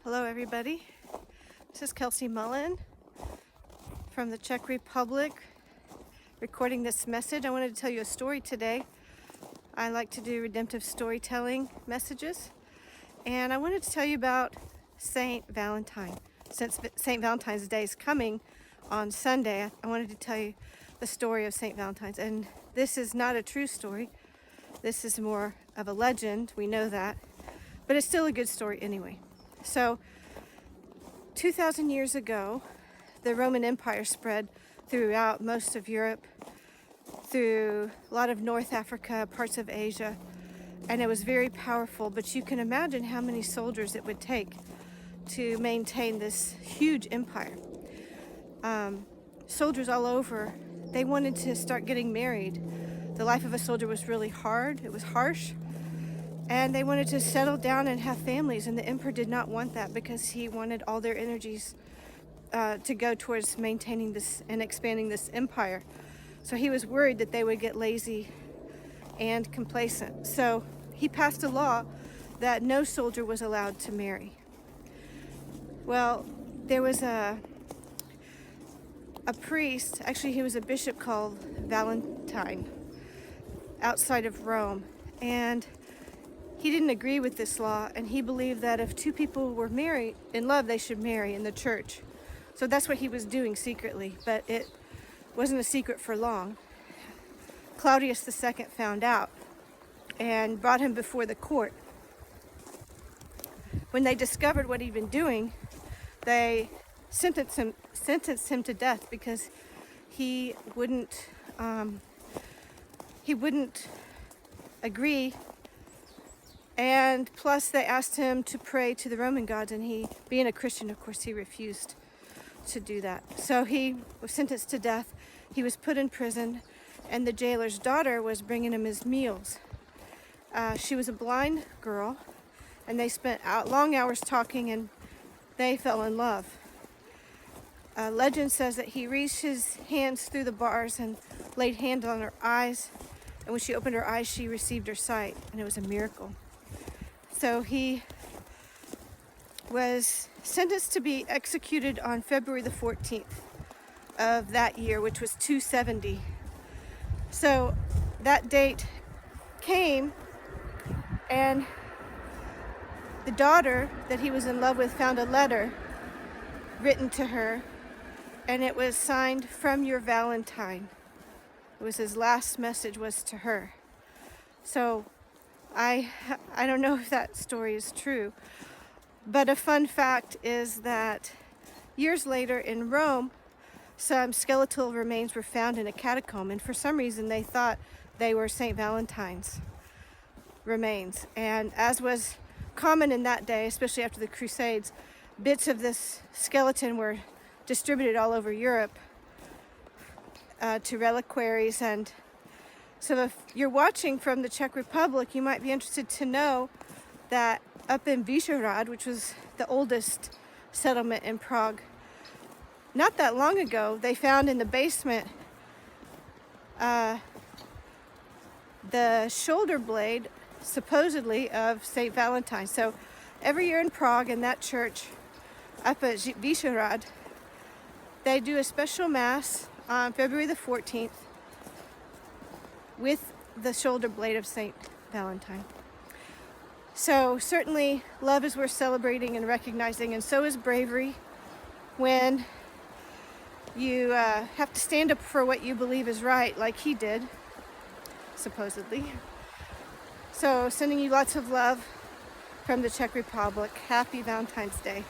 Hello everybody, this is Kelsey Mullen from the Czech Republic recording this message. I wanted to tell you a story today. I like to do redemptive storytelling messages, and I wanted to tell you about Saint Valentine. Since Saint Valentine's Day is coming on Sunday, I wanted to tell you the story of Saint Valentine's. And this is not a true story. This is more of a legend, we know that, but it's still a good story anyway. So 2,000 years ago, the Roman Empire spread throughout most of Europe, through a lot of North Africa, parts of Asia, and it was very powerful. But you can imagine how many soldiers it would take to maintain this huge empire. Soldiers all over, they wanted to start getting married. The life of a soldier was really hard, it was harsh, and they wanted to settle down and have families, and the emperor did not want that because he wanted all their energies to go towards maintaining this and expanding this empire. So he was worried that they would get lazy and complacent. So he passed a law that no soldier was allowed to marry. Well, there was a priest, actually he was a bishop called Valentine, outside of Rome, and he didn't agree with this law, and he believed that if two people were married in love, they should marry in the church. So that's what he was doing secretly, but it wasn't a secret for long. Claudius II found out and brought him before the court. When they discovered what he'd been doing, they sentenced him to death because he wouldn't agree. And plus they asked him to pray to the Roman gods, and he, being a Christian, of course, he refused to do that. So he was sentenced to death. He was put in prison, and the jailer's daughter was bringing him his meals. She was a blind girl, and they spent long hours talking, and they fell in love. Legend says that he reached his hands through the bars and laid hands on her eyes, and when she opened her eyes, she received her sight, and it was a miracle. So he was sentenced to be executed on February the 14th of that year, which was 270. So that date came, and the daughter that he was in love with found a letter written to her, and it was signed, "From your Valentine." It was his last message, was to her. So I don't know if that story is true, but a fun fact is that years later in Rome, some skeletal remains were found in a catacomb, and for some reason they thought they were Saint Valentine's remains. And as was common in that day, especially after the Crusades, bits of this skeleton were distributed all over Europe to reliquaries. And so if you're watching from the Czech Republic, you might be interested to know that up in Vyšehrad, which was the oldest settlement in Prague, not that long ago, they found in the basement the shoulder blade, supposedly, of Saint Valentine. So every year in Prague, in that church up at Vyšehrad, they do a special mass on February the 14th with the shoulder blade of Saint Valentine. So certainly love is worth celebrating and recognizing, and so is bravery when you have to stand up for what you believe is right, like he did, supposedly. So sending you lots of love from the Czech Republic. Happy Valentine's Day.